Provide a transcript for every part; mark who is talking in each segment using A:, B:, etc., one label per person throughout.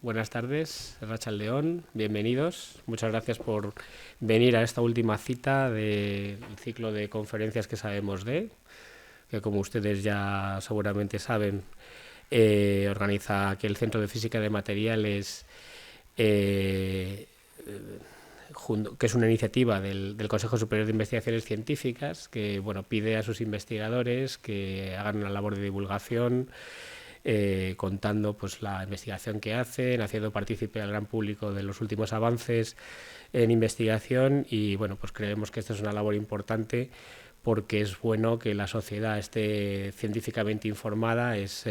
A: buenas tardes, Arratsaldeon, bienvenidos. Muchas gracias por venir a esta última cita del ciclo de conferencias que sabemos de, que como ustedes ya seguramente saben, organiza aquí el Centro de Física de Materiales, que es una iniciativa del Consejo Superior de Investigaciones Científicas que pide a sus investigadores que hagan una labor de divulgación contando la investigación que hacen, haciendo partícipe al gran público de los últimos avances en investigación y creemos que esta es una labor importante porque es bueno que la sociedad esté científicamente informada, es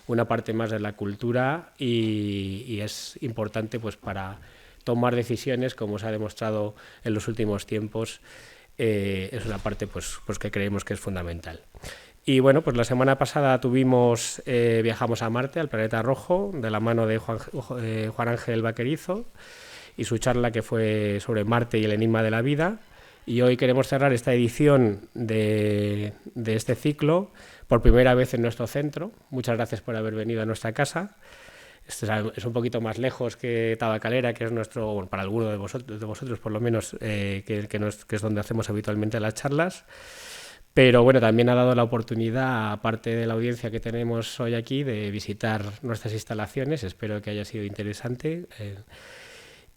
A: una parte más de la cultura y es importante para tomar decisiones, como se ha demostrado en los últimos tiempos, es una parte que creemos que es fundamental. Y la semana pasada viajamos a Marte, al planeta rojo, de la mano de Juan Ángel Vaquerizo y su charla que fue sobre Marte y el enigma de la vida. Y hoy queremos cerrar esta edición de este ciclo por primera vez en nuestro centro. Muchas gracias por haber venido a nuestra casa. Es un poquito más lejos que Tabacalera, que es nuestro, para alguno de vosotros por lo menos, que es donde hacemos habitualmente las charlas. Pero también ha dado la oportunidad, aparte de la audiencia que tenemos hoy aquí, de visitar nuestras instalaciones. Espero que haya sido interesante.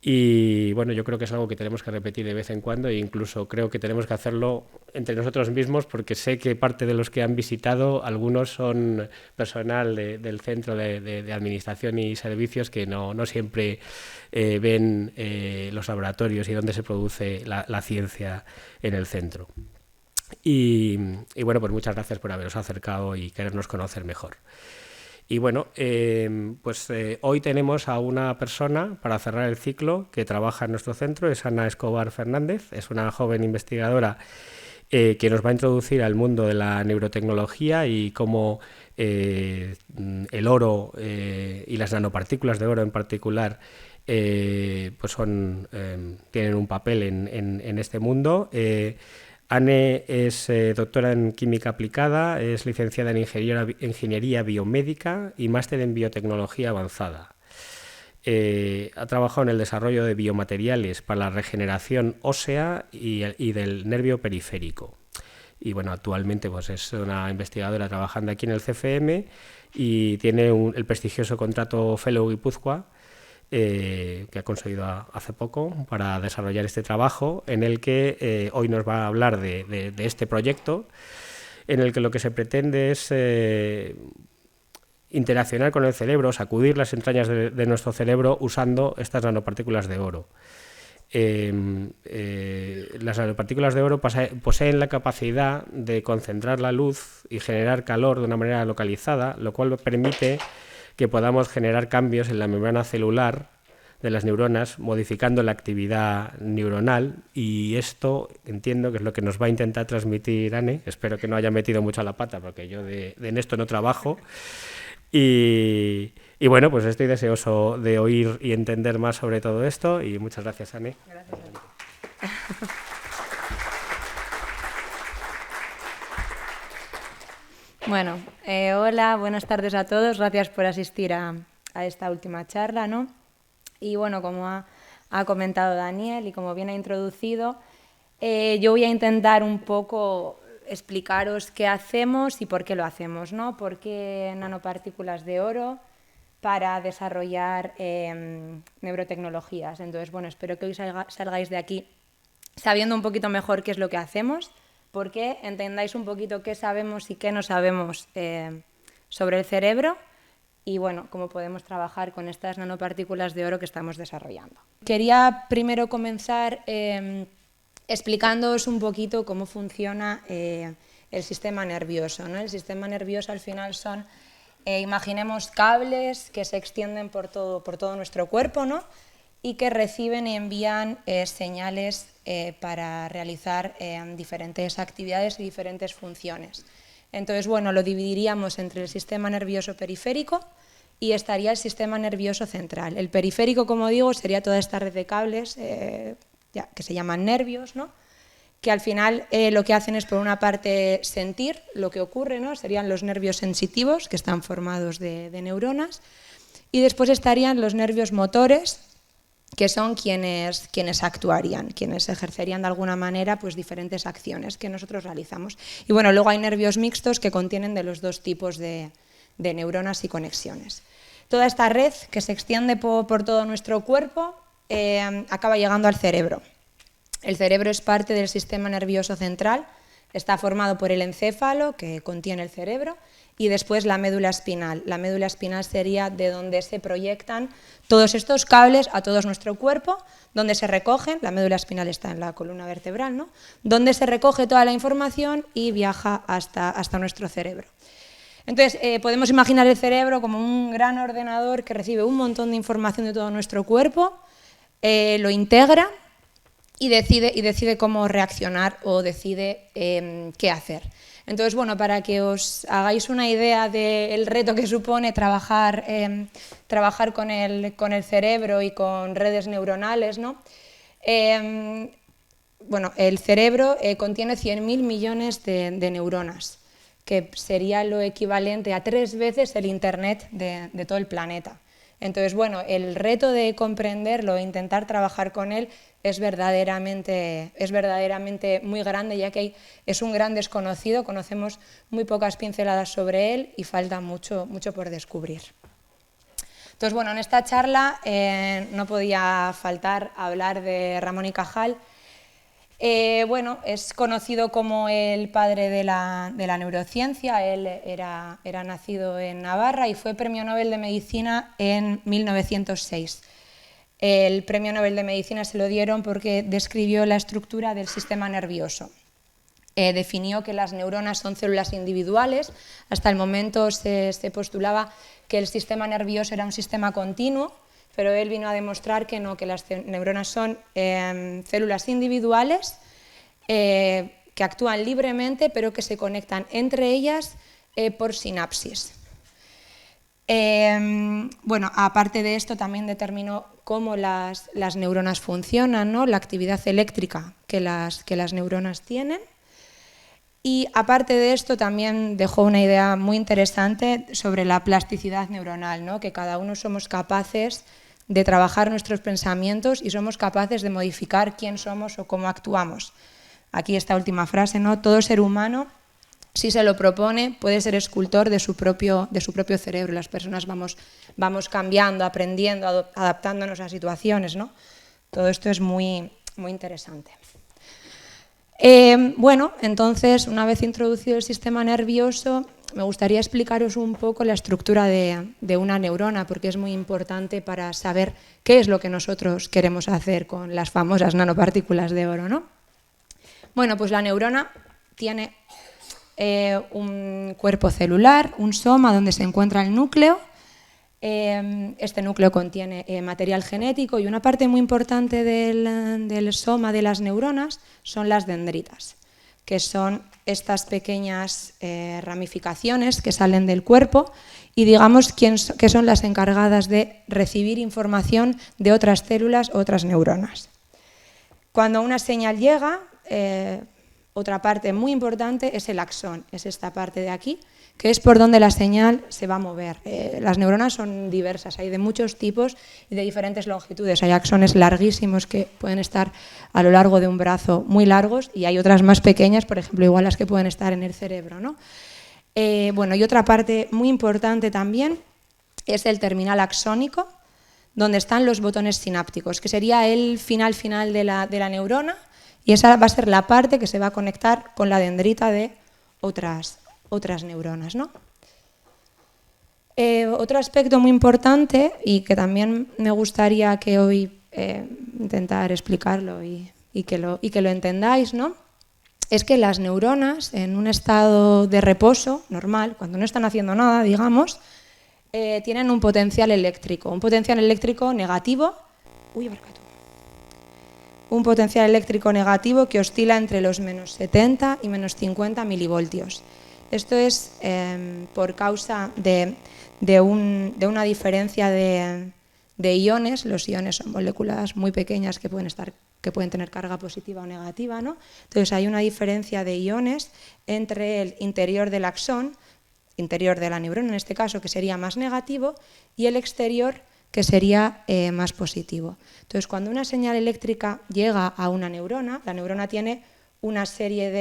A: Y yo creo que es algo que tenemos que repetir de vez en cuando e incluso creo que tenemos que hacerlo entre nosotros mismos porque sé que parte de los que han visitado, algunos son personal del Centro de Administración y Servicios que no siempre ven los laboratorios y dónde se produce la ciencia en el centro. Y muchas gracias por haberos acercado y querernos conocer mejor. Y hoy tenemos a una persona para cerrar el ciclo que trabaja en nuestro centro, es Ana Escobar Fernández, es una joven investigadora que nos va a introducir al mundo de la neurotecnología y cómo el oro y las nanopartículas de oro en particular tienen un papel en este mundo. Anne es doctora en Química Aplicada, es licenciada en Ingeniería Biomédica y máster en Biotecnología Avanzada. Ha trabajado en el desarrollo de biomateriales para la regeneración ósea y del nervio periférico. Y actualmente es una investigadora trabajando aquí en el CFM y tiene el prestigioso contrato Fellow Guipúzcoa, que ha conseguido hace poco para desarrollar este trabajo, en el que hoy nos va a hablar de este proyecto, en el que lo que se pretende es interaccionar con el cerebro, sacudir las entrañas de nuestro cerebro usando estas nanopartículas de oro. Las nanopartículas de oro poseen la capacidad de concentrar la luz y generar calor de una manera localizada, lo cual permite que podamos generar cambios en la membrana celular de las neuronas, modificando la actividad neuronal, y esto entiendo que es lo que nos va a intentar transmitir Anne. Espero que no haya metido mucho la pata, porque yo en esto no trabajo. Y estoy deseoso de oír y entender más sobre todo esto, y muchas gracias, Anne.
B: Gracias a ti. Bueno, hola, buenas tardes a todos. Gracias por asistir a esta última charla, ¿no? Y como ha comentado Daniel y como bien ha introducido, yo voy a intentar un poco explicaros qué hacemos y por qué lo hacemos, ¿no? ¿Por qué nanopartículas de oro para desarrollar neurotecnologías? Entonces, espero que hoy salgáis de aquí sabiendo un poquito mejor qué es lo que hacemos, porque entendáis un poquito qué sabemos y qué no sabemos sobre el cerebro y cómo podemos trabajar con estas nanopartículas de oro que estamos desarrollando. Quería primero comenzar explicándoos un poquito cómo funciona el sistema nervioso, ¿no? El sistema nervioso al final son, imaginemos, cables que se extienden por todo nuestro cuerpo, ¿no? Y que reciben y envían señales para realizar diferentes actividades y diferentes funciones. Entonces, lo dividiríamos entre el sistema nervioso periférico y estaría el sistema nervioso central. El periférico, como digo, sería toda esta red de cables que se llaman nervios, ¿no? Que al final lo que hacen es, por una parte, sentir lo que ocurre, ¿no? Serían los nervios sensitivos, que están formados de neuronas. y después estarían los nervios motores, que son quienes actuarían, quienes ejercerían de alguna manera pues, diferentes acciones que nosotros realizamos. Y bueno, luego hay nervios mixtos que contienen de los dos tipos de neuronas y conexiones. Toda esta red que se extiende por todo nuestro cuerpo acaba llegando al cerebro. El cerebro es parte del sistema nervioso central, está formado por el encéfalo, que contiene el cerebro, y después la médula espinal. La médula espinal sería de donde se proyectan todos estos cables a todo nuestro cuerpo, donde se recogen, la médula espinal está en la columna vertebral, ¿no? Donde se recoge toda la información y viaja hasta nuestro cerebro. Entonces, podemos imaginar el cerebro como un gran ordenador que recibe un montón de información de todo nuestro cuerpo, lo integra y decide cómo reaccionar o decide qué hacer. Entonces, bueno, para que os hagáis una idea del reto que supone trabajar con el cerebro y con redes neuronales, ¿no? Bueno, el cerebro contiene 100.000 millones de neuronas, que sería lo equivalente a 3 veces el Internet de todo el planeta. Entonces, bueno, el reto de comprenderlo e intentar trabajar con él es verdaderamente muy grande, ya que es un gran desconocido, conocemos muy pocas pinceladas sobre él y falta mucho por descubrir. Entonces, bueno, en esta charla no podía faltar hablar de Ramón y Cajal. Bueno, es conocido como el padre de la neurociencia. Él era nacido en Navarra y fue premio Nobel de Medicina en 1906. El premio Nobel de Medicina se lo dieron porque describió la estructura del sistema nervioso. Definió que las neuronas son células individuales. Hasta el momento se postulaba que el sistema nervioso era un sistema continuo, pero él vino a demostrar que no, que las neuronas son células individuales que actúan libremente, pero que se conectan entre ellas por sinapsis. Bueno, aparte de esto, también determinó cómo las neuronas funcionan, ¿no? La actividad eléctrica que las neuronas tienen. Y aparte de esto, también dejó una idea muy interesante sobre la plasticidad neuronal, ¿no? Que cada uno somos capaces de trabajar nuestros pensamientos y somos capaces de modificar quién somos o cómo actuamos. Aquí esta última frase, ¿no? Todo ser humano, si se lo propone, puede ser escultor de su propio cerebro. Las personas vamos cambiando, aprendiendo, adaptándonos a situaciones, ¿no? Todo esto es muy, muy interesante. Bueno, entonces, una vez introducido el sistema nervioso, me gustaría explicaros un poco la estructura de una neurona, porque es muy importante para saber qué es lo que nosotros queremos hacer con las famosas nanopartículas de oro, ¿no? Bueno, pues la neurona tiene un cuerpo celular, un soma donde se encuentra el núcleo. Este núcleo contiene material genético y una parte muy importante del soma de las neuronas son las dendritas, que son estas pequeñas ramificaciones que salen del cuerpo y digamos que son las encargadas de recibir información de otras células, otras neuronas. Cuando una señal llega, otra parte muy importante es el axón, es esta parte de aquí, que es por donde la señal se va a mover. Las neuronas son diversas, hay de muchos tipos y de diferentes longitudes. Hay axones larguísimos que pueden estar a lo largo de un brazo muy largos y hay otras más pequeñas, por ejemplo, igual las que pueden estar en el cerebro, ¿no? Bueno, y otra parte muy importante también es el terminal axónico, donde están los botones sinápticos, que sería el final de la neurona, y esa va a ser la parte que se va a conectar con la dendrita de otras neuronas, ¿no? Otro aspecto muy importante y que también me gustaría que hoy intentar explicarlo y que lo entendáis, ¿no? Es que las neuronas en un estado de reposo normal, cuando no están haciendo nada, digamos, tienen un potencial eléctrico negativo. Un potencial eléctrico negativo que oscila entre los menos 70 y menos 50 milivoltios. Esto es por causa de una diferencia de iones. Los iones son moléculas muy pequeñas que pueden tener carga positiva o negativa, ¿no? Entonces hay una diferencia de iones entre el interior del axón. interior de la neurona, en este caso, que sería más negativo, y el exterior, que sería más positivo. Entonces, cuando una señal eléctrica llega a una neurona, la neurona tiene una serie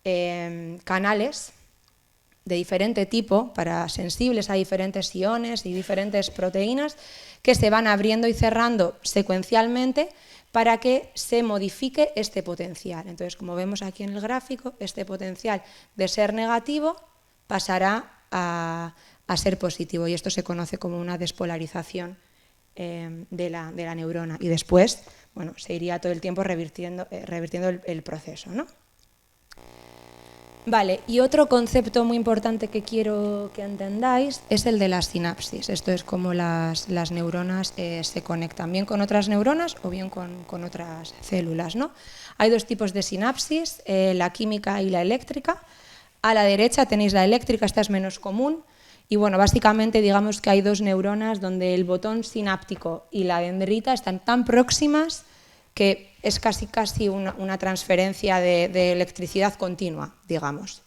B: de canales de diferente tipo, sensibles a diferentes iones y diferentes proteínas, que se van abriendo y cerrando secuencialmente para que se modifique este potencial. Entonces, como vemos aquí en el gráfico, este potencial de ser negativo pasará a ser positivo, y esto se conoce como una despolarización de la neurona, y después, bueno, se iría todo el tiempo revirtiendo el proceso, ¿no? Vale, y otro concepto muy importante que quiero que entendáis es el de la sinapsis. Esto es como las neuronas se conectan, bien con otras neuronas o bien con otras células, ¿no? Hay dos tipos de sinapsis, la química y la eléctrica. A la derecha tenéis la eléctrica, esta es menos común. Y bueno, básicamente digamos que hay dos neuronas donde el botón sináptico y la dendrita están tan próximas que es casi una transferencia de electricidad continua, digamos.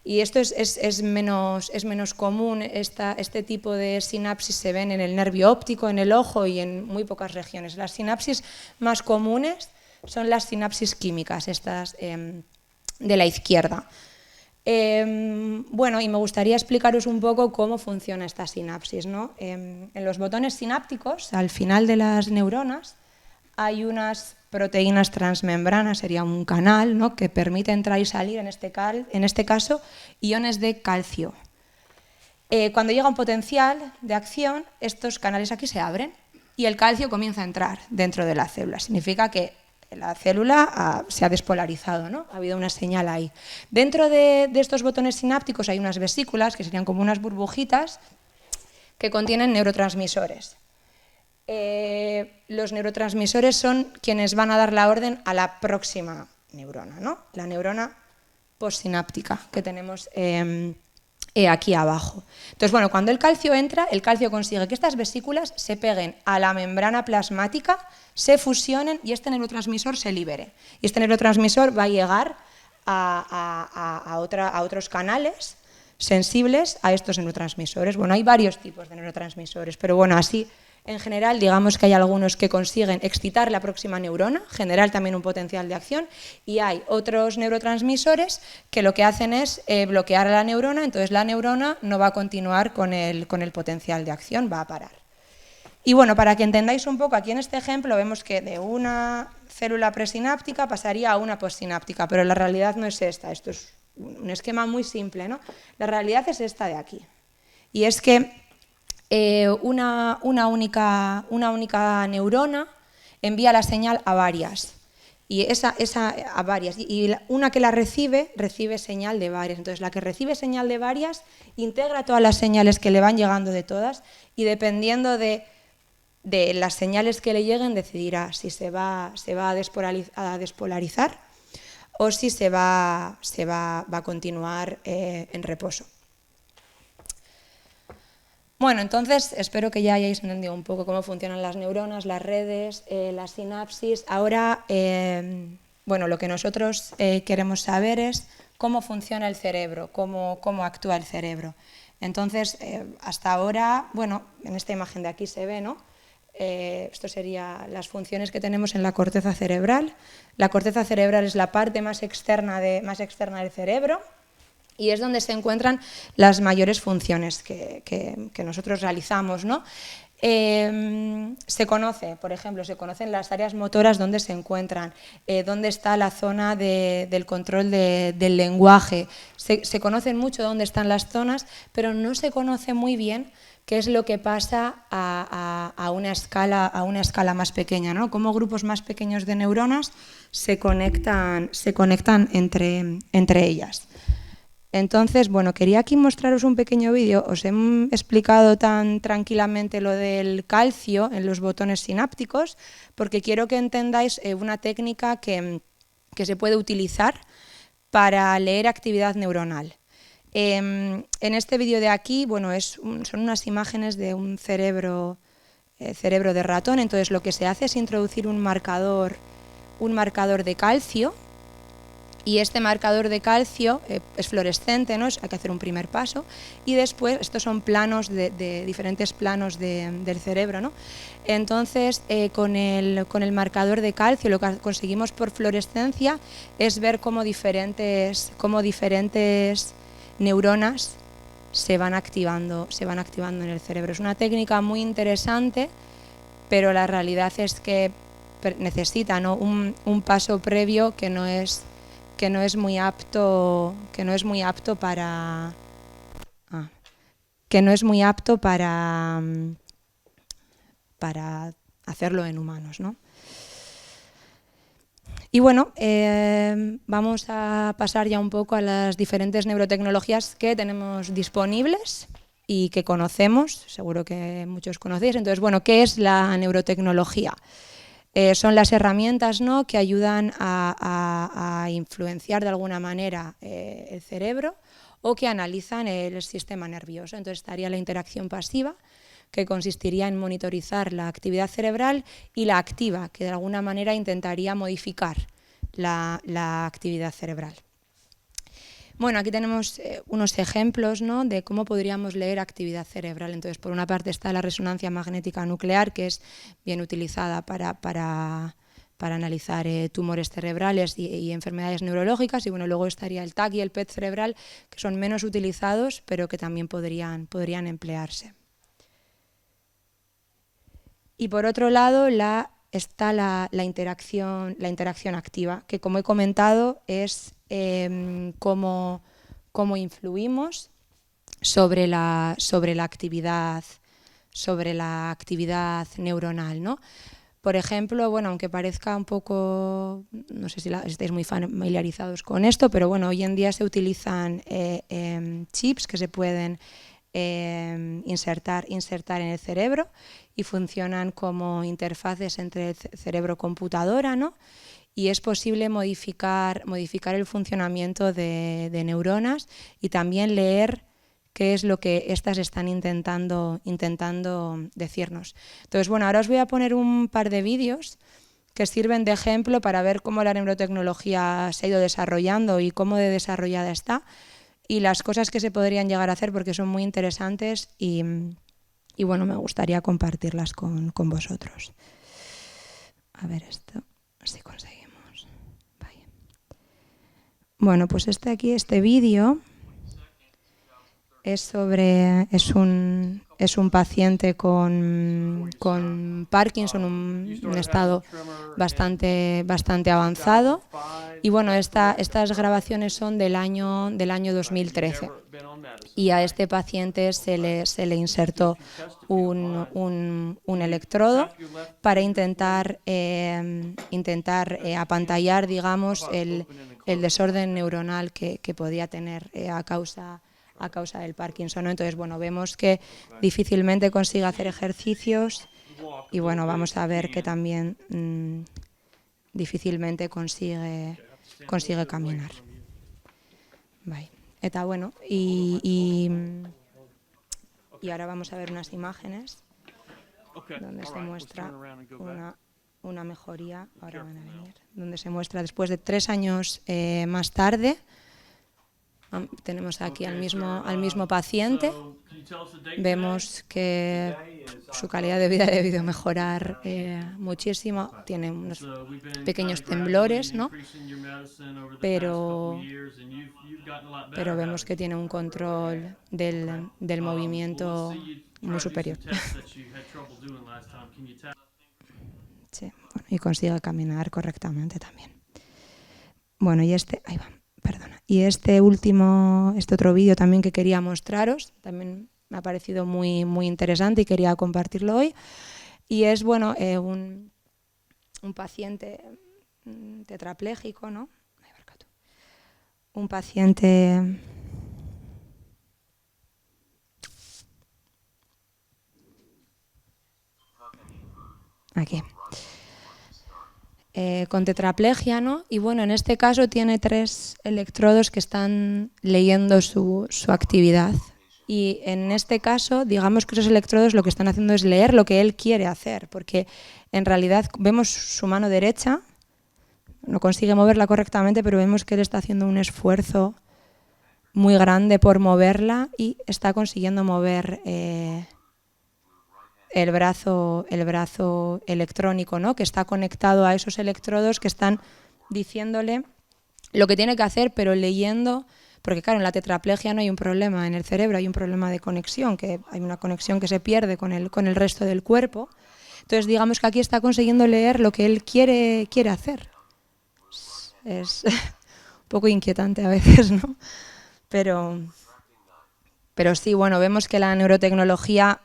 B: Y esto es menos común, este tipo de sinapsis se ven en el nervio óptico, en el ojo y en muy pocas regiones. Las sinapsis más comunes son las sinapsis químicas, estas de la izquierda. Bueno, y me gustaría explicaros un poco cómo funciona esta sinapsis, ¿no? En los botones sinápticos, al final de las neuronas, hay unas proteínas transmembranas, sería un canal, ¿no?, que permite entrar y salir, en este caso, iones de calcio. Cuando llega un potencial de acción, estos canales aquí se abren y el calcio comienza a entrar dentro de la célula. Significa que la célula se ha despolarizado, ¿no? Ha habido una señal ahí. Dentro de estos botones sinápticos hay unas vesículas, que serían como unas burbujitas, que contienen neurotransmisores. Los neurotransmisores son quienes van a dar la orden a la próxima neurona, ¿no? La neurona postsináptica que tenemos aquí abajo. Entonces, bueno, cuando el calcio entra, el calcio consigue que estas vesículas se peguen a la membrana plasmática, se fusionen y este neurotransmisor se libere. Y este neurotransmisor va a llegar a otros canales sensibles a estos neurotransmisores. Bueno, hay varios tipos de neurotransmisores, pero bueno, así en general, digamos que hay algunos que consiguen excitar la próxima neurona, generar también un potencial de acción, y hay otros neurotransmisores que lo que hacen es bloquear a la neurona, entonces la neurona no va a continuar con el potencial de acción, va a parar. Y bueno, para que entendáis un poco, aquí en este ejemplo vemos que de una célula presináptica pasaría a una postsináptica, pero la realidad no es esta, esto es un esquema muy simple, ¿no? La realidad es esta de aquí, y es que una única neurona envía la señal a varias, y a varias, y una que la recibe señal de varias. Entonces la que recibe señal de varias integra todas las señales que le van llegando de todas, y dependiendo de las señales que le lleguen decidirá si se va a despolarizar o si se va a continuar en reposo. Bueno, entonces espero que ya hayáis entendido un poco cómo funcionan las neuronas, las redes, la sinapsis. Ahora, bueno, lo que nosotros queremos saber es cómo funciona el cerebro, cómo actúa el cerebro. Entonces, hasta ahora, bueno, en esta imagen de aquí se ve, ¿no? Esto serían las funciones que tenemos en la corteza cerebral. La corteza cerebral es la parte más externa del cerebro, y es donde se encuentran las mayores funciones que nosotros realizamos, ¿no? Se conoce, por ejemplo, se conocen las áreas motoras donde se encuentran, dónde está la zona del control del lenguaje. Se conocen mucho dónde están las zonas, pero no se conoce muy bien qué es lo que pasa a una escala más pequeña, ¿no? Cómo grupos más pequeños de neuronas se conectan entre ellas. Entonces, bueno, quería aquí mostraros un pequeño vídeo. Os he explicado tan tranquilamente lo del calcio en los botones sinápticos porque quiero que entendáis una técnica que se puede utilizar para leer actividad neuronal. En este vídeo de aquí, bueno, son unas imágenes de un cerebro de ratón. Entonces, lo que se hace es introducir un marcador de calcio Y este marcador de calcio es fluorescente, ¿no? Hay que hacer un primer paso, y después estos son planos de diferentes planos del cerebro, ¿no? Entonces, con el marcador de calcio lo que conseguimos por fluorescencia es ver cómo diferentes neuronas se van activando en el cerebro. Es una técnica muy interesante, pero la realidad es que necesita, ¿no?, un paso previo que no es muy apto para hacerlo en humanos, ¿no? Y bueno, vamos a pasar ya un poco a las diferentes neurotecnologías que tenemos disponibles y que conocemos, seguro que muchos conocéis. Entonces, bueno, ¿qué es la neurotecnología? Son las herramientas, ¿no?, que ayudan a influenciar de alguna manera el cerebro, o que analizan el sistema nervioso. Entonces estaría la interacción pasiva, que consistiría en monitorizar la actividad cerebral, y la activa, que de alguna manera intentaría modificar la actividad cerebral. Bueno, aquí tenemos unos ejemplos, ¿no?, de cómo podríamos leer actividad cerebral. Entonces, por una parte está la resonancia magnética nuclear, que es bien utilizada para analizar tumores cerebrales y enfermedades neurológicas, y bueno, luego estaría el TAC y el PET cerebral, que son menos utilizados, pero que también podrían emplearse. Y por otro lado está la interacción activa, que, como he comentado, es cómo influimos sobre la actividad neuronal, ¿no? Por ejemplo, bueno, aunque parezca un poco, no sé si estáis muy familiarizados con esto, pero bueno, hoy en día se utilizan chips que se pueden insertar en el cerebro, y funcionan como interfaces entre cerebro-computadora, ¿no? Y es posible modificar el funcionamiento de neuronas, y también leer qué es lo que éstas están intentando decirnos. Entonces, bueno, ahora os voy a poner un par de vídeos que sirven de ejemplo para ver cómo la neurotecnología se ha ido desarrollando y cómo de desarrollada está, y las cosas que se podrían llegar a hacer, porque son muy interesantes y bueno, me gustaría compartirlas con vosotros. A ver esto, si conseguimos. Vaya. Bueno, pues este vídeo es un paciente con Parkinson, un estado bastante avanzado, y bueno, estas grabaciones son del año 2013, y a este paciente se le insertó un electrodo para intentar apantallar, digamos, el desorden neuronal que podía tener a causa del Parkinson, ¿no? Entonces, bueno, vemos que difícilmente consigue hacer ejercicios, y bueno, vamos a ver que también difícilmente consigue caminar. Bai. Eta bueno, y ahora vamos a ver unas imágenes donde se muestra una mejoría, ahora van a venir, donde se muestra después de 3 años más tarde. Tenemos aquí al mismo paciente. Vemos que su calidad de vida ha debido mejorar muchísimo. Tiene unos pequeños temblores, ¿no? Pero vemos que tiene un control del movimiento muy superior. Sí, bueno, y consigue caminar correctamente también. Bueno, y ahí va. Perdona. Y este otro vídeo también que quería mostraros, también me ha parecido muy, muy interesante y quería compartirlo hoy. Y es, bueno, un paciente tetrapléjico, ¿no? Un paciente aquí. Con tetraplegia, ¿no? Y bueno, en este caso tiene 3 electrodos que están leyendo su actividad. Y en este caso, digamos que esos electrodos lo que están haciendo es leer lo que él quiere hacer, porque en realidad vemos su mano derecha, no consigue moverla correctamente, pero vemos que él está haciendo un esfuerzo muy grande por moverla y está consiguiendo mover el brazo electrónico, ¿no? Que está conectado a esos electrodos que están diciéndole lo que tiene que hacer, pero leyendo, porque claro, en la tetraplegia no hay un problema en el cerebro, hay un problema de conexión, que hay una conexión que se pierde con el resto del cuerpo. Entonces digamos que aquí está consiguiendo leer lo que él quiere hacer. Es un poco inquietante a veces, ¿no? Pero sí, bueno, vemos que la neurotecnología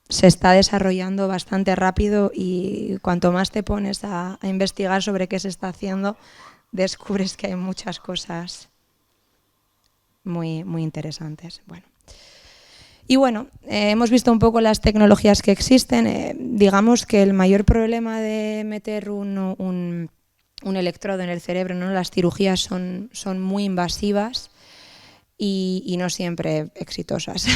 B: se está desarrollando bastante rápido y cuanto más te pones a investigar sobre qué se está haciendo, descubres que hay muchas cosas muy, muy interesantes. Bueno. Y bueno, hemos visto un poco las tecnologías que existen. Digamos que el mayor problema de meter un electrodo en el cerebro, ¿no? Las cirugías son muy invasivas y no siempre exitosas.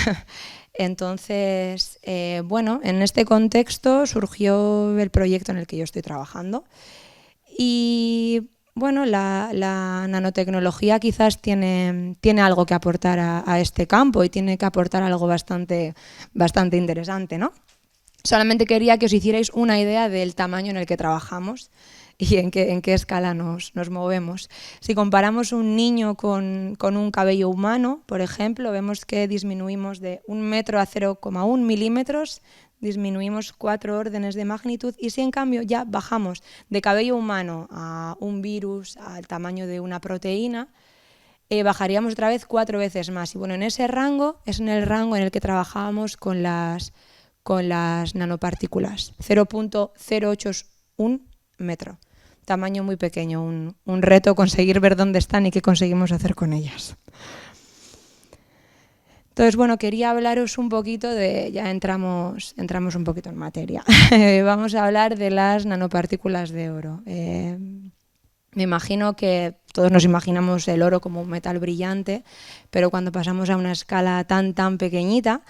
B: Entonces, bueno, en este contexto surgió el proyecto en el que yo estoy trabajando. Y bueno, la nanotecnología quizás tiene algo que aportar a este campo y tiene que aportar algo bastante interesante, ¿no? Solamente quería que os hicierais una idea del tamaño en el que trabajamos y en qué escala nos movemos. Si comparamos un niño con un cabello humano, por ejemplo, vemos que disminuimos de 1 metro a 0,1 milímetros, disminuimos 4 órdenes de magnitud, y si en cambio ya bajamos de cabello humano a un virus, al tamaño de una proteína, bajaríamos otra vez 4 veces más. Y bueno, en ese rango es en el rango en el que trabajábamos con las nanopartículas, 0,081 metro. Tamaño muy pequeño, un reto conseguir ver dónde están y qué conseguimos hacer con ellas. Entonces, bueno, quería hablaros un poquito ya entramos un poquito en materia. Vamos a hablar de las nanopartículas de oro. Me imagino que todos nos imaginamos el oro como un metal brillante, pero cuando pasamos a una escala tan pequeñita,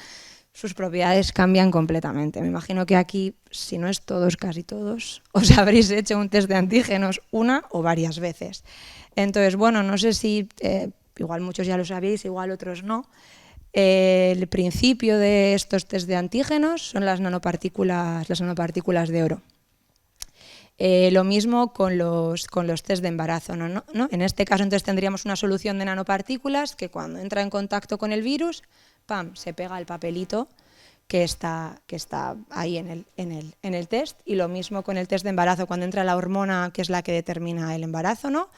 B: sus propiedades cambian completamente. Me imagino que aquí, si no es todos, casi todos, os habréis hecho un test de antígenos una o varias veces. Entonces, bueno, no sé si, igual muchos ya lo sabéis, igual otros no. El principio de estos test de antígenos son las nanopartículas de oro. Lo mismo con los test de embarazo, ¿no? En este caso entonces tendríamos una solución de nanopartículas que cuando entra en contacto con el virus, ¡pam!, se pega el papelito que está ahí en el test. Y lo mismo con el test de embarazo, cuando entra la hormona que es la que determina el embarazo, ¿no?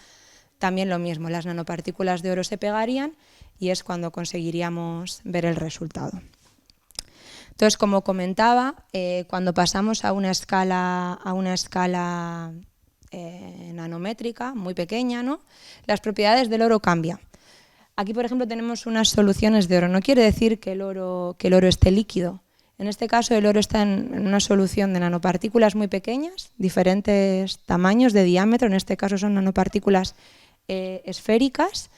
B: También lo mismo, las nanopartículas de oro se pegarían y es cuando conseguiríamos ver el resultado. Entonces, como comentaba, cuando pasamos a una escala nanométrica muy pequeña, ¿no?, las propiedades del oro cambian. Aquí, por ejemplo, tenemos unas soluciones de oro. No quiere decir que el oro esté líquido. En este caso, el oro está en una solución de nanopartículas muy pequeñas, diferentes tamaños de diámetro. En este caso son nanopartículas esféricas.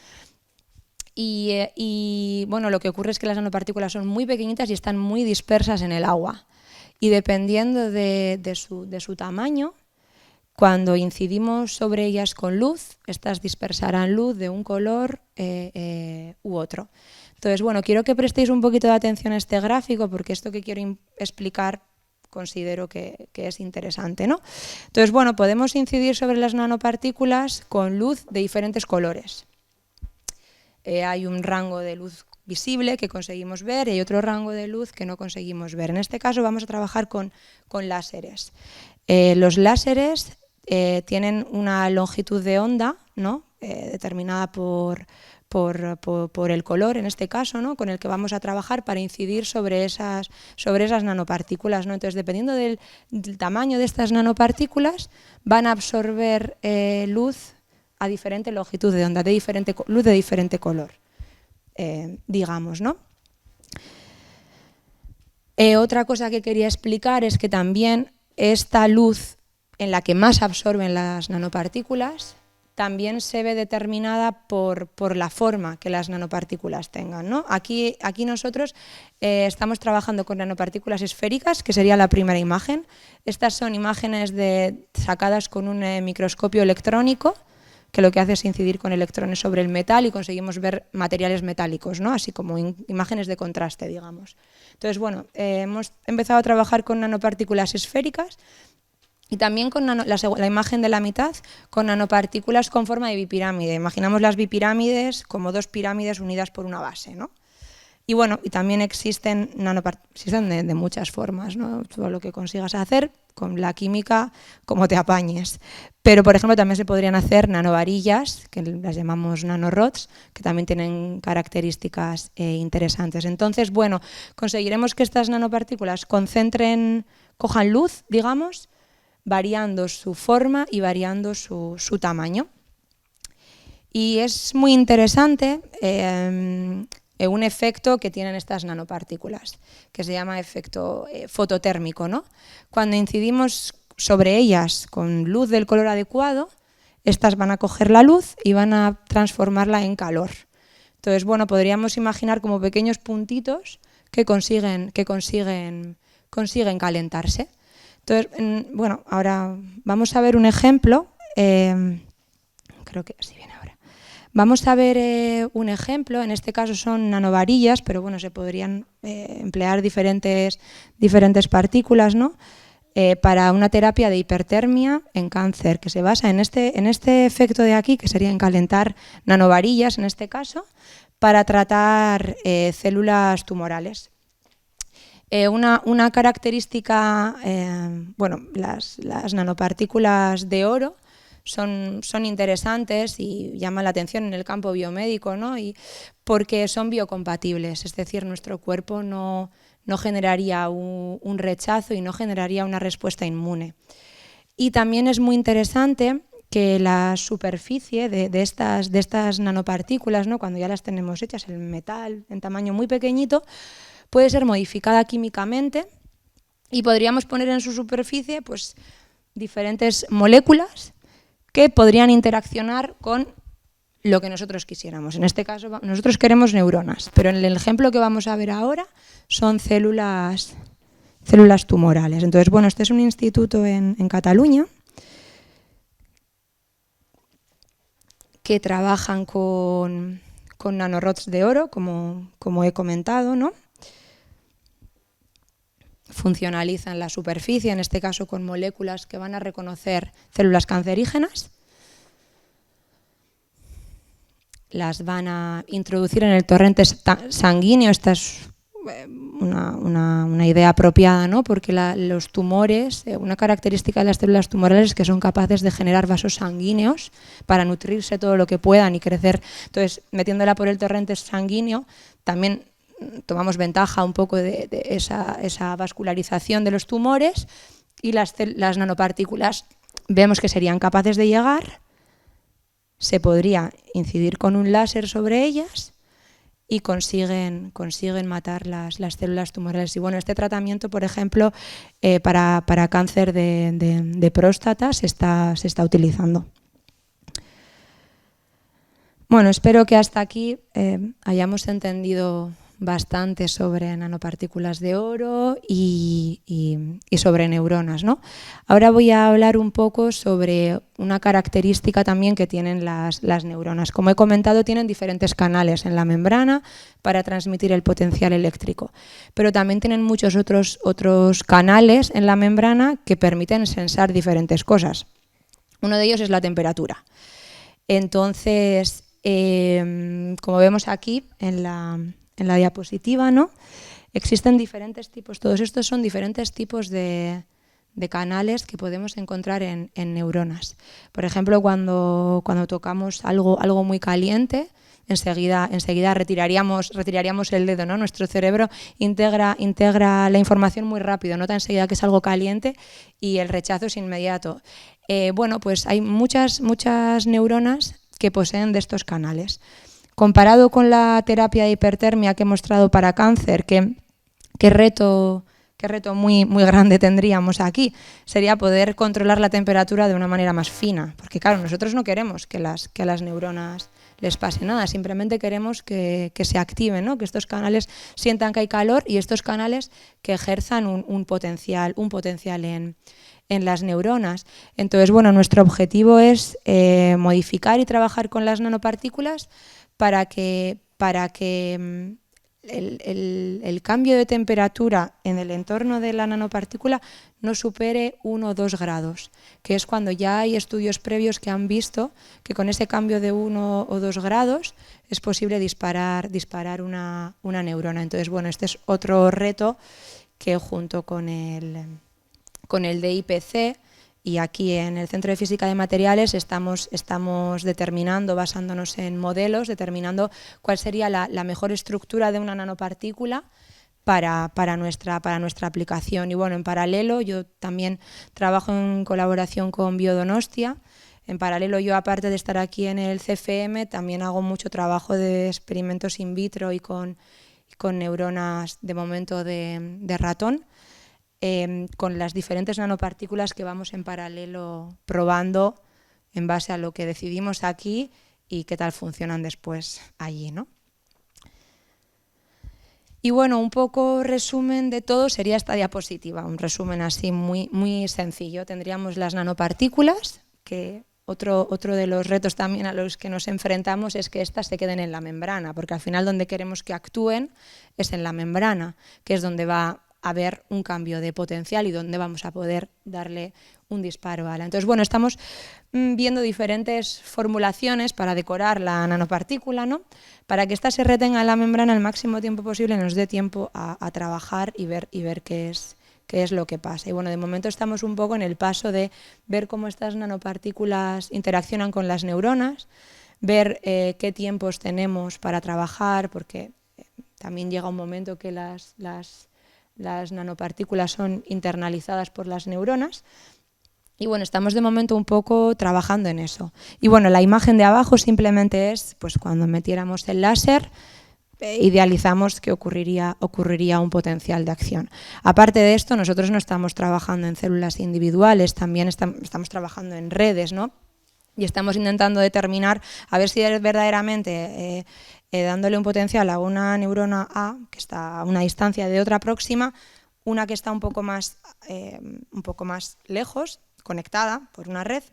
B: Y bueno, lo que ocurre es que las nanopartículas son muy pequeñitas y están muy dispersas en el agua. Y dependiendo de su tamaño, cuando incidimos sobre ellas con luz, estas dispersarán luz de un color u otro. Entonces, bueno, quiero que prestéis un poquito de atención a este gráfico porque esto que quiero explicar considero que es interesante, ¿no? Entonces, bueno, podemos incidir sobre las nanopartículas con luz de diferentes colores. Hay un rango de luz visible que conseguimos ver y hay otro rango de luz que no conseguimos ver. En este caso vamos a trabajar con láseres. Los láseres tienen una longitud de onda, ¿no?, determinada por el color, en este caso, ¿no?, con el que vamos a trabajar para incidir sobre esas nanopartículas, ¿no? Entonces, dependiendo del tamaño de estas nanopartículas, van a absorber luz a diferente longitud de onda, luz de diferente color, digamos, ¿no? Otra cosa que quería explicar es que también esta luz en la que más absorben las nanopartículas también se ve determinada por la forma que las nanopartículas tengan, ¿no? Aquí nosotros estamos trabajando con nanopartículas esféricas, que sería la primera imagen. Estas son imágenes sacadas con un microscopio electrónico, que lo que hace es incidir con electrones sobre el metal y conseguimos ver materiales metálicos, ¿no? Así como imágenes de contraste, digamos. Entonces, bueno, hemos empezado a trabajar con nanopartículas esféricas y también con la imagen de la mitad con nanopartículas con forma de bipirámide. Imaginamos las bipirámides como dos pirámides unidas por una base, ¿no? Y bueno, y también existen de muchas formas, ¿no? Todo lo que consigas hacer con la química, como te apañes. Pero, por ejemplo, también se podrían hacer nanovarillas, que las llamamos nanorods, que también tienen características interesantes. Entonces, bueno, conseguiremos que estas nanopartículas cojan luz, digamos, variando su forma y variando su tamaño. Y es muy interesante un efecto que tienen estas nanopartículas, que se llama efecto fototérmico, ¿no? Cuando incidimos sobre ellas con luz del color adecuado, estas van a coger la luz y van a transformarla en calor. Entonces, bueno, podríamos imaginar como pequeños puntitos que consiguen calentarse. Entonces, bueno, ahora vamos a ver un ejemplo. Creo que sí viene ahora. Vamos a ver un ejemplo. En este caso son nanovarillas, pero bueno, se podrían emplear diferentes partículas, ¿no? Para una terapia de hipertermia en cáncer, que se basa en este efecto de aquí, que sería en calentar nanovarillas, en este caso, para tratar células tumorales. Una característica, bueno, las nanopartículas de oro son interesantes y llaman la atención en el campo biomédico, ¿no? Porque son biocompatibles, es decir, nuestro cuerpo no generaría un rechazo y no generaría una respuesta inmune. Y también es muy interesante que la superficie de estas nanopartículas, ¿no? Cuando ya las tenemos hechas, el metal en tamaño muy pequeñito, puede ser modificada químicamente y podríamos poner en su superficie pues, diferentes moléculas que podrían interaccionar con lo que nosotros quisiéramos. En este caso, nosotros queremos neuronas, pero en el ejemplo que vamos a ver ahora son células tumorales. Entonces, bueno, este es un instituto en Cataluña que trabajan con nanorods de oro, como he comentado, ¿no? Funcionalizan la superficie, en este caso con moléculas que van a reconocer células cancerígenas. Las van a introducir en el torrente sanguíneo. Esta es una idea apropiada, ¿no? Porque los tumores, una característica de las células tumorales es que son capaces de generar vasos sanguíneos para nutrirse todo lo que puedan y crecer. Entonces, metiéndola por el torrente sanguíneo, también tomamos ventaja un poco de esa vascularización de los tumores y las nanopartículas vemos que serían capaces de llegar, se podría incidir con un láser sobre ellas y consiguen matar las células tumorales. Y bueno, este tratamiento, por ejemplo, para cáncer de próstata se está utilizando. Bueno, espero que hasta aquí hayamos entendido bastante sobre nanopartículas de oro y sobre neuronas, ¿no? Ahora voy a hablar un poco sobre una característica también que tienen las neuronas. Como he comentado, tienen diferentes canales en la membrana para transmitir el potencial eléctrico, pero también tienen muchos otros canales en la membrana que permiten sensar diferentes cosas. Uno de ellos es la temperatura. Entonces, como vemos aquí en la diapositiva, ¿no? Existen diferentes tipos, todos estos son diferentes tipos de canales que podemos encontrar en neuronas. Por ejemplo, cuando tocamos algo muy caliente, enseguida retiraríamos el dedo, ¿no? Nuestro cerebro integra la información muy rápido, nota enseguida que es algo caliente y el rechazo es inmediato. Bueno, pues hay muchas neuronas que poseen de estos canales. Comparado con la terapia de hipertermia que he mostrado para cáncer, ¿qué reto muy, muy grande tendríamos aquí. Sería poder controlar la temperatura de una manera más fina. Porque claro, nosotros no queremos que a las neuronas les pase nada, simplemente queremos que se activen, ¿no? Que estos canales sientan que hay calor y estos canales que ejerzan un potencial en las neuronas. Entonces, bueno, nuestro objetivo es modificar y trabajar con las nanopartículas para que el cambio de temperatura en el entorno de la nanopartícula no supere 1 o 2 grados, que es cuando ya hay estudios previos que han visto que con ese cambio de 1 o 2 grados es posible disparar una neurona. Entonces, bueno, este es otro reto que junto con el DIPC y aquí en el Centro de Física de Materiales estamos determinando, basándonos en modelos, determinando cuál sería la mejor estructura de una nanopartícula para nuestra aplicación. Y bueno, en paralelo yo también trabajo en colaboración con Biodonostia. En paralelo yo, aparte de estar aquí en el CFM, también hago mucho trabajo de experimentos in vitro y con neuronas de momento de ratón. Con las diferentes nanopartículas que vamos en paralelo probando en base a lo que decidimos aquí y qué tal funcionan después allí, ¿no? Y bueno, un poco resumen de todo sería esta diapositiva, un resumen así muy, muy sencillo. Tendríamos las nanopartículas, que otro de los retos también a los que nos enfrentamos es que estas se queden en la membrana, porque al final donde queremos que actúen es en la membrana, que es donde va a haber un cambio de potencial y donde vamos a poder darle un disparo ala. Entonces, bueno, estamos viendo diferentes formulaciones para decorar la nanopartícula, ¿no? Para que ésta se retenga en la membrana el máximo tiempo posible y nos dé tiempo a trabajar y ver qué es lo que pasa. Y bueno, de momento estamos un poco en el paso de ver cómo estas nanopartículas interaccionan con las neuronas, ver qué tiempos tenemos para trabajar, porque también llega un momento que las nanopartículas son internalizadas por las neuronas. Y bueno, estamos de momento un poco trabajando en eso. Y bueno, la imagen de abajo simplemente es, pues cuando metiéramos el láser, idealizamos que ocurriría un potencial de acción. Aparte de esto, nosotros no estamos trabajando en células individuales, también estamos trabajando en redes, ¿no? Y estamos intentando determinar a ver si verdaderamente dándole un potencial a una neurona A, que está a una distancia de otra próxima, una que está un poco más lejos, conectada por una red,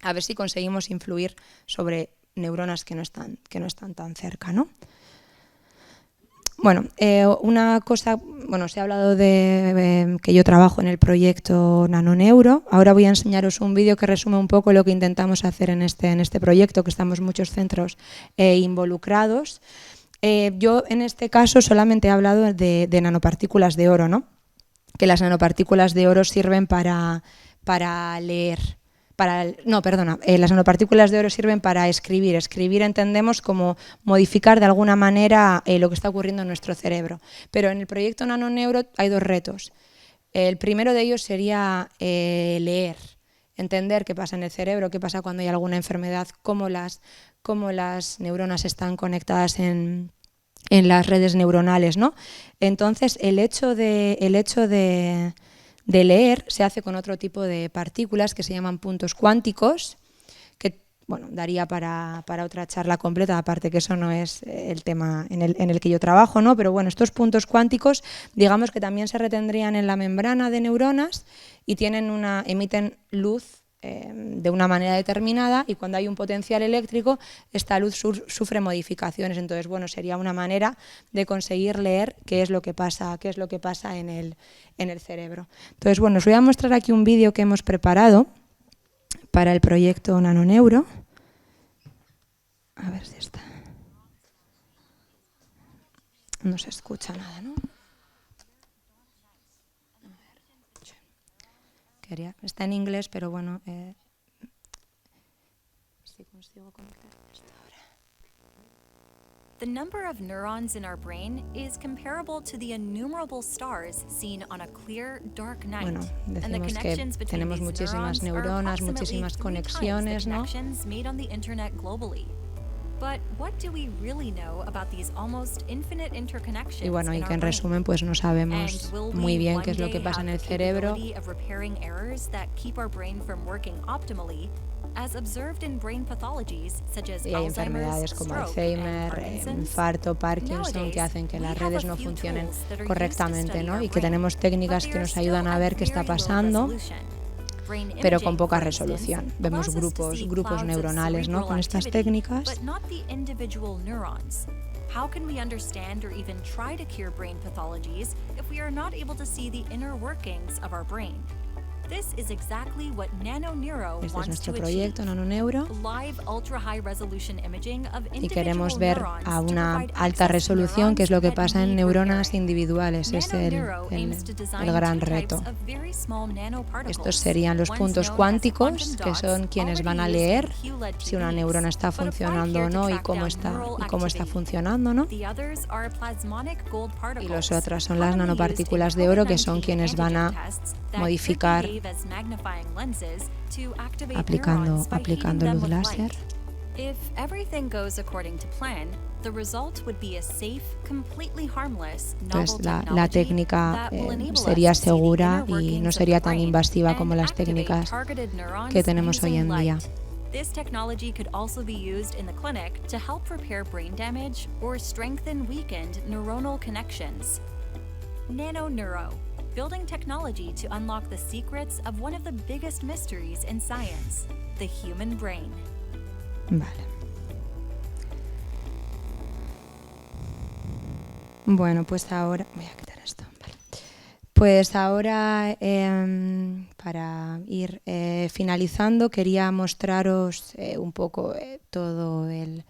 B: a ver si conseguimos influir sobre neuronas que no están tan cerca, ¿no? Bueno, una cosa, bueno, se ha hablado de que yo trabajo en el proyecto NanoNeuro. Ahora voy a enseñaros un vídeo que resume un poco lo que intentamos hacer en este proyecto, que estamos muchos centros involucrados. Yo en este caso solamente he hablado de nanopartículas de oro, ¿no? Que las nanopartículas de oro sirven para leer. Las nanopartículas de oro sirven para escribir. Escribir entendemos como modificar de alguna manera lo que está ocurriendo en nuestro cerebro. Pero en el proyecto NanoNeuro hay 2 retos. El primero de ellos sería leer, entender qué pasa en el cerebro, qué pasa cuando hay alguna enfermedad, cómo las neuronas están conectadas en las redes neuronales, ¿no? Entonces, el hecho de leer se hace con otro tipo de partículas que se llaman puntos cuánticos, que bueno, daría para otra charla completa, aparte que eso no es el tema en el que yo trabajo, ¿no? Pero bueno, estos puntos cuánticos, digamos que también se retendrían en la membrana de neuronas y emiten luz de una manera determinada, y cuando hay un potencial eléctrico esta luz sufre modificaciones. Entonces, bueno, sería una manera de conseguir leer qué es lo que pasa en el cerebro. Entonces, bueno, os voy a mostrar aquí un vídeo que hemos preparado para el proyecto NanoNeuro. A ver si está. No se escucha nada, ¿no? Está en inglés, pero bueno, si consigo conectar esto ahora.
C: The number of neurons in our brain is comparable to the innumerable stars seen on a clear, dark night.
B: Bueno, decimos que tenemos muchísimas neuronas, muchísimas conexiones, ¿no?
C: But what do we really know about these almost infinite interconnections
B: Y bueno, y
C: in
B: que
C: our
B: en
C: brain?
B: resumen pues no sabemos
C: And will
B: muy
C: we
B: bien
C: one
B: qué es lo que
C: day
B: pasa en
C: have
B: el
C: the
B: cerebro.
C: capability of repairing errors that keep our brain from working optimally, as observed in brain pathologies such as
B: Y hay
C: Alzheimer's,
B: enfermedades como
C: stroke, and
B: Alzheimer,
C: Parkinson's?
B: infarto, Parkinson, que
C: Nowadays,
B: hacen que
C: we
B: las
C: have a
B: redes no
C: few
B: funcionen
C: tools that are used to
B: correctamente,
C: study
B: ¿no?
C: our
B: Y que
C: brain,
B: tenemos
C: but
B: técnicas
C: they
B: que
C: are
B: nos
C: still
B: ayudan a
C: at
B: ver qué está
C: very low
B: pasando,
C: resolution. Brain
B: pero con
C: imaging,
B: poca
C: for instance,
B: resolución. Vemos
C: allows us to see
B: grupos
C: clouds of
B: neuronales, ¿no?
C: cerebral
B: Con estas
C: activity,
B: técnicas.
C: but not the individual neurons. How can we understand or even try to cure brain pathologies if we are not able to see the inner workings of our brain? This is exactly what NanoNeuro
B: Este es
C: wants
B: nuestro
C: to
B: proyecto,
C: achieve.
B: NanoNeuro,
C: Live ultra high resolution imaging of
B: y queremos
C: individual
B: ver
C: neurons
B: a
C: to
B: una
C: provide
B: alta
C: access to
B: resolución qué es lo que
C: neurons
B: pasa
C: that
B: en
C: need
B: neuronas
C: repairing.
B: individuales. Es
C: NanoNeuro aims to design
B: el gran
C: two types
B: reto.
C: of very small nanoparticles.
B: Estos serían los
C: One's
B: puntos
C: known as
B: cuánticos,
C: quantum
B: que
C: dots,
B: son quienes van a
C: already used
B: leer
C: in QLED
B: si una
C: TVs,
B: neurona está
C: but applied
B: funcionando
C: here
B: o
C: to
B: no y
C: track
B: cómo
C: down
B: está
C: neural activity.
B: funcionando, ¿no?
C: The others are plasmonic gold
B: Y
C: particles,
B: los otros son las
C: commonly used in
B: nanopartículas de oro, que son
C: COVID-19
B: quienes van a
C: antigen tests that
B: modificar
C: could behave as magnifying lenses to activate
B: aplicando
C: neurons by heating them
B: luz
C: with
B: láser.
C: light. If everything goes according to plan, the result would be a safe, completely harmless, novel
B: Entonces la
C: technology
B: técnica
C: that will enable us
B: sería
C: to see the
B: segura
C: inner
B: y no
C: workings of
B: sería
C: the
B: tan
C: brain
B: invasiva como
C: and
B: las
C: activate
B: técnicas
C: targeted neurons
B: que tenemos hoy
C: using
B: en día.
C: light. This technology could also be used in the clinic to help repair brain damage or strengthen weakened neuronal connections. NanoNeuro, building technology to unlock the secrets of one of the biggest mysteries in science, the human brain.
B: Vale. Bueno, pues ahora voy a quitar esto. Vale. Pues ahora, para ir finalizando, quería mostraros un poco todo el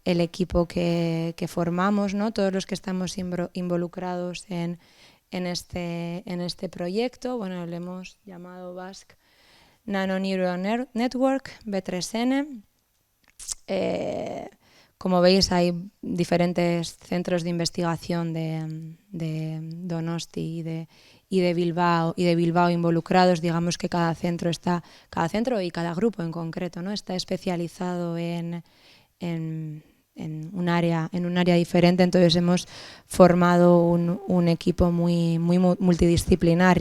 B: equipo que formamos, ¿no? Todos los que estamos involucrados en este proyecto. Bueno, le hemos llamado Basque NanoNeuro Network, B3N. Como veis, hay diferentes centros de investigación de Donosti y de Bilbao involucrados. Digamos que cada centro y cada grupo en concreto, ¿no? Está especializado en un área diferente. Entonces hemos formado un equipo muy multidisciplinar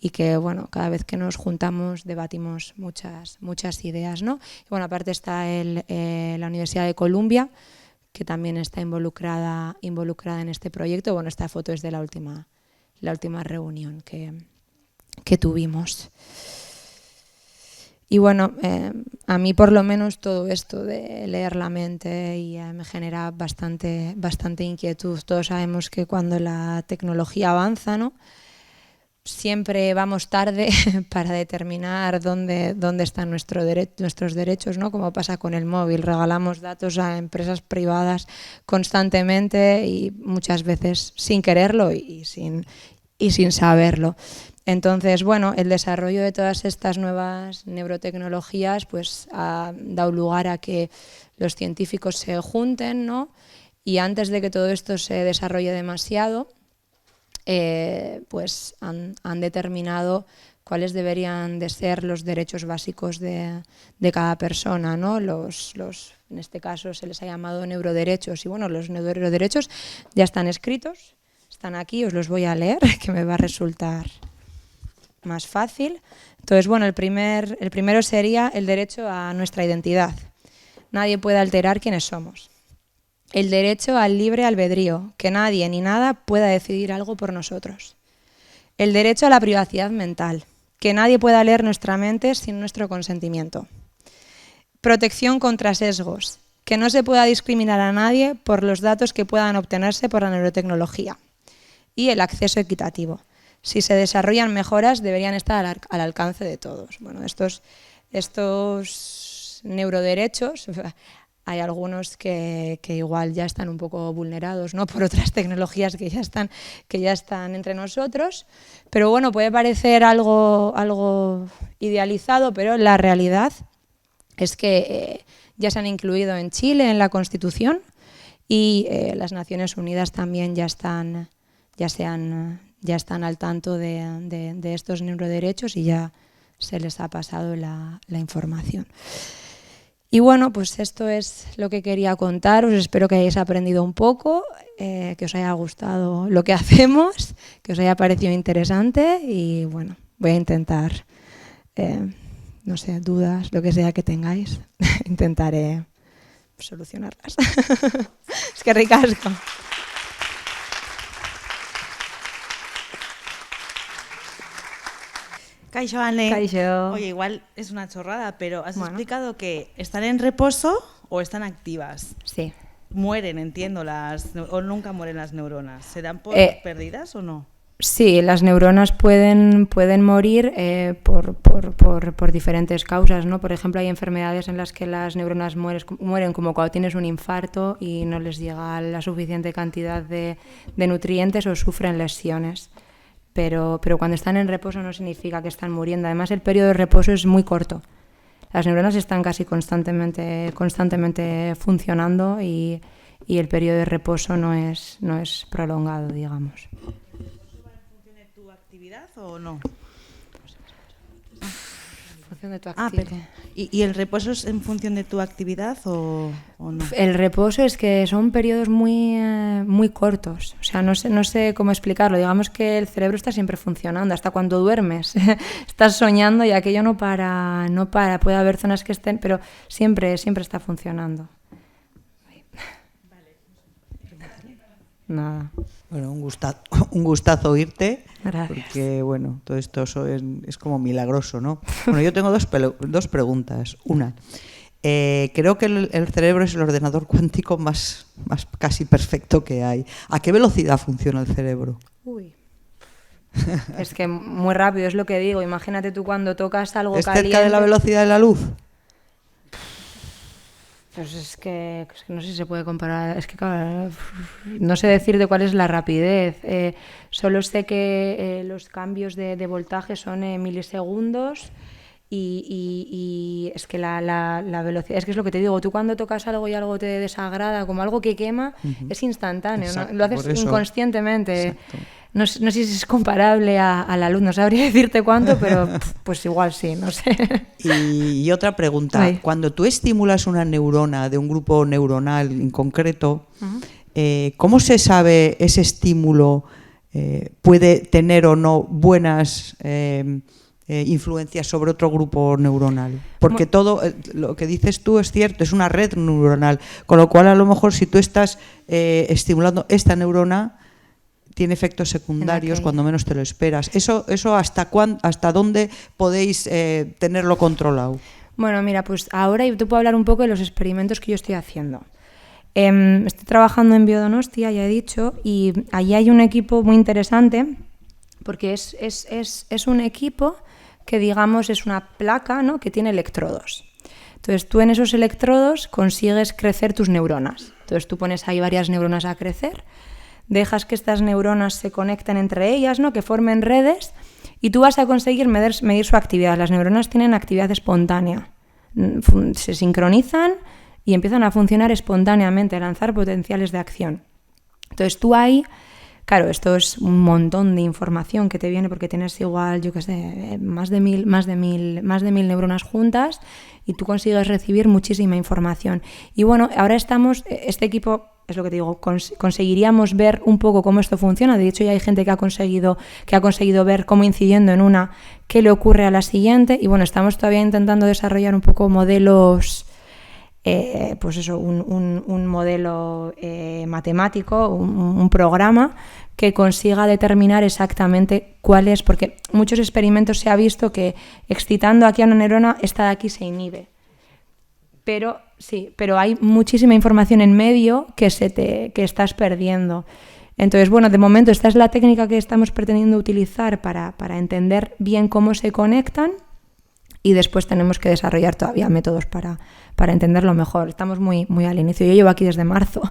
B: y que bueno, cada vez que nos juntamos debatimos muchas ideas, ¿no? Y bueno, aparte está la Universidad de Columbia, que también está involucrada en este proyecto. Bueno, esta foto es de la última reunión que tuvimos. Y bueno, a mí por lo menos todo esto de leer la mente me genera bastante inquietud. Todos sabemos que cuando la tecnología avanza, ¿no?, siempre vamos tarde para determinar dónde están nuestros derechos, ¿no? Como pasa con el móvil. Regalamos datos a empresas privadas constantemente y muchas veces sin quererlo y sin saberlo. Entonces, bueno, el desarrollo de todas estas nuevas neurotecnologías pues ha dado lugar a que los científicos se junten, ¿no? Y antes de que todo esto se desarrolle demasiado, pues han determinado cuáles deberían de ser los derechos básicos de cada persona, ¿no? En este caso se les ha llamado neuroderechos. Y bueno, los neuroderechos ya están escritos, están aquí, os los voy a leer, que me va a resultar más fácil. Entonces, bueno, el primero sería el derecho a nuestra identidad. Nadie puede alterar quiénes somos. El derecho al libre albedrío, que nadie ni nada pueda decidir algo por nosotros. El derecho a la privacidad mental, que nadie pueda leer nuestra mente sin nuestro consentimiento. Protección contra sesgos, que no se pueda discriminar a nadie por los datos que puedan obtenerse por la neurotecnología. Y el acceso equitativo. Si se desarrollan mejoras, deberían estar al alcance de todos. Bueno, estos neuroderechos, hay algunos que igual ya están un poco vulnerados, ¿no?, por otras tecnologías que ya están entre nosotros, pero bueno, puede parecer algo idealizado, pero la realidad es que ya se han incluido en Chile en la Constitución y las Naciones Unidas también ya están al tanto de estos neuroderechos y ya se les ha pasado la información. Y bueno, pues esto es lo que quería contaros. Espero que hayáis aprendido un poco, que os haya gustado lo que hacemos, que os haya parecido interesante y bueno, voy a intentar, no sé, dudas, lo que sea que tengáis, intentaré solucionarlas. Es que ricasco.
D: Kaixo, Ane.
B: Kaixo.
D: Oye, igual es una chorrada, pero has explicado que están en reposo o están activas.
B: Sí.
D: Mueren, entiendo, o nunca mueren las neuronas. ¿Se dan por perdidas o no?
B: Sí, las neuronas pueden morir por diferentes causas, ¿no? Por ejemplo, hay enfermedades en las que las neuronas mueren como cuando tienes un infarto y no les llega la suficiente cantidad de nutrientes o sufren lesiones. Pero cuando están en reposo no significa que están muriendo. Además, el periodo de reposo es muy corto. Las neuronas están casi constantemente funcionando y el periodo de reposo no es prolongado, digamos.
D: ¿El reposo va en función de tu actividad o no?
B: En función de tu actividad.
D: ¿Y el reposo es en función de tu actividad o no?
B: El reposo es que son periodos muy cortos. O sea, no sé cómo explicarlo. Digamos que el cerebro está siempre funcionando, hasta cuando duermes. Estás soñando y aquello no para. Puede haber zonas que estén, pero siempre está funcionando. Nada.
E: Bueno, un gustazo oírte.
B: Gracias.
E: Porque, bueno, todo esto es como milagroso, ¿no? Bueno, yo tengo dos preguntas. Una, creo que el cerebro es el ordenador cuántico más casi perfecto que hay. ¿A qué velocidad funciona el cerebro?
B: Uy. Es que muy rápido, es lo que digo. Imagínate tú cuando tocas algo
E: ¿Es
B: caliente.
E: cerca de la velocidad de la luz?
B: Pues es que no sé si se puede comparar, es que claro, no sé decirte cuál es la rapidez, solo sé que los cambios de voltaje son milisegundos y es que la velocidad, es que es lo que te digo, tú cuando tocas algo y algo te desagrada, como algo que quema, es instantáneo.
E: Exacto,
B: ¿no? Lo haces inconscientemente.
E: Exacto.
B: No sé si es comparable a la luz, no sabría decirte cuánto, pero pues igual sí, no sé.
E: Y otra pregunta,
B: Ay.
E: cuando tú estimulas una neurona de un grupo neuronal en concreto, ¿cómo se sabe ese estímulo puede tener o no buenas influencias sobre otro grupo neuronal? Porque todo lo que dices tú es cierto, es una red neuronal, con lo cual a lo mejor si tú estás estimulando esta neurona, tiene efectos secundarios cuando menos te lo esperas. ¿Eso hasta dónde podéis tenerlo controlado?
B: Bueno, mira, pues ahora yo te puedo hablar un poco de los experimentos que yo estoy haciendo. Estoy trabajando en Biodonostia, ya he dicho, y allí hay un equipo muy interesante porque es un equipo que, digamos, es una placa, ¿no?, que tiene electrodos. Entonces tú en esos electrodos consigues crecer tus neuronas. Entonces tú pones ahí varias neuronas a crecer, dejas que estas neuronas se conecten entre ellas, ¿no?, que formen redes, y tú vas a conseguir medir su actividad. Las neuronas tienen actividad espontánea, se sincronizan y empiezan a funcionar espontáneamente, a lanzar potenciales de acción. Entonces tú ahí, claro, esto es un montón de información que te viene porque tienes igual, yo qué sé, más de mil neuronas juntas y tú consigues recibir muchísima información. Y bueno, ahora este equipo, es lo que te digo, conseguiríamos ver un poco cómo esto funciona. De hecho, ya hay gente que ha conseguido ver cómo incidiendo en una, qué le ocurre a la siguiente. Y bueno, estamos todavía intentando desarrollar un poco modelos, pues eso, un modelo matemático, un programa que consiga determinar exactamente cuál es, porque muchos experimentos se ha visto que excitando aquí a una neurona, esta de aquí se inhibe. Pero hay muchísima información en medio que estás perdiendo. Entonces, bueno, de momento esta es la técnica que estamos pretendiendo utilizar para entender bien cómo se conectan, y después tenemos que desarrollar todavía métodos para entenderlo mejor. Estamos muy al inicio. Yo llevo aquí desde marzo,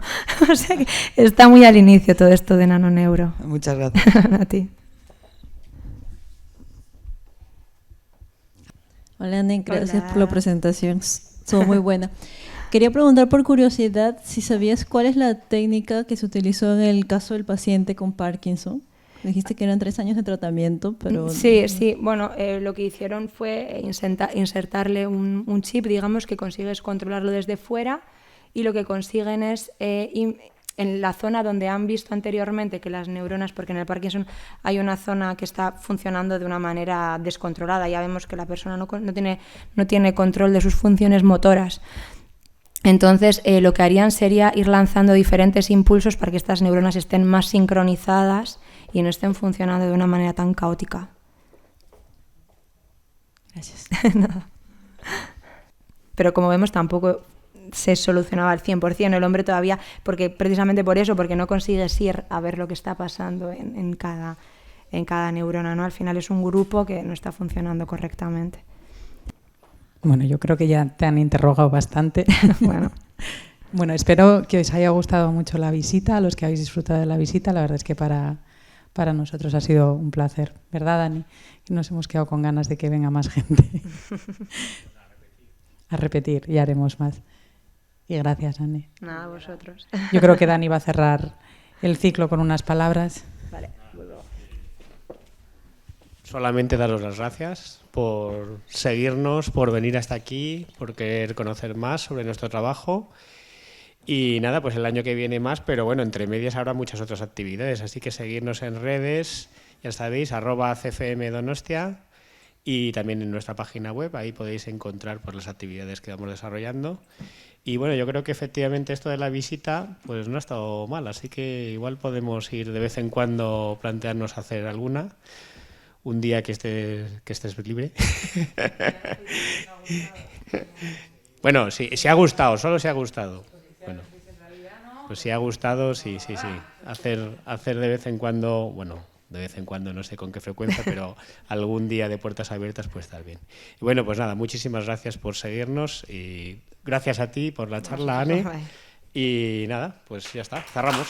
B: o sea que está muy al inicio todo esto de nanoneuro.
E: Muchas gracias.
B: A ti.
F: Hola, Ane, gracias
D: Hola.
F: por la presentación. Estuvo muy buena. Quería preguntar por curiosidad si sabías cuál es la técnica que se utilizó en el caso del paciente con Parkinson. Dijiste que eran 3 años de tratamiento, pero...
B: Sí, sí. Bueno, lo que hicieron fue insertarle un chip, digamos, que consigues controlarlo desde fuera, y lo que consiguen es, en la zona donde han visto anteriormente que las neuronas, porque en el Parkinson hay una zona que está funcionando de una manera descontrolada, ya vemos que la persona no tiene control de sus funciones motoras. Entonces, lo que harían sería ir lanzando diferentes impulsos para que estas neuronas estén más sincronizadas y no estén funcionando de una manera tan caótica.
D: Gracias.
B: Nada. Pero como vemos, tampoco se solucionaba al 100%. El hombre todavía, precisamente por eso, porque no consigues ir a ver lo que está pasando en cada neurona, ¿no? Al final es un grupo que no está funcionando correctamente.
G: Bueno, yo creo que ya te han interrogado bastante. Bueno, espero que os haya gustado mucho la visita, a los que habéis disfrutado de la visita. La verdad es que para nosotros ha sido un placer, ¿verdad, Dani? Nos hemos quedado con ganas de que venga más gente. A repetir, y haremos más. Y gracias, Dani.
B: Nada, vosotros.
G: Yo creo que Dani va a cerrar el ciclo con unas palabras.
B: Vale.
A: Solamente daros las gracias por seguirnos, por venir hasta aquí, por querer conocer más sobre nuestro trabajo. Y nada, pues el año que viene más, pero bueno, entre medias habrá muchas otras actividades, así que seguirnos en redes, ya sabéis, @cfmdonostia, y también en nuestra página web, ahí podéis encontrar pues las actividades que vamos desarrollando. Y bueno, yo creo que efectivamente esto de la visita pues no ha estado mal, así que igual podemos ir de vez en cuando, plantearnos hacer alguna, un día que estés libre. Bueno, si ha gustado, solo si ha gustado. Bueno, pues si ha gustado, sí. Hacer de vez en cuando, bueno, de vez en cuando no sé con qué frecuencia, pero algún día de puertas abiertas puede estar bien. Y bueno, pues nada, muchísimas gracias por seguirnos y gracias a ti por la charla, Anne. Y nada, pues ya está, cerramos.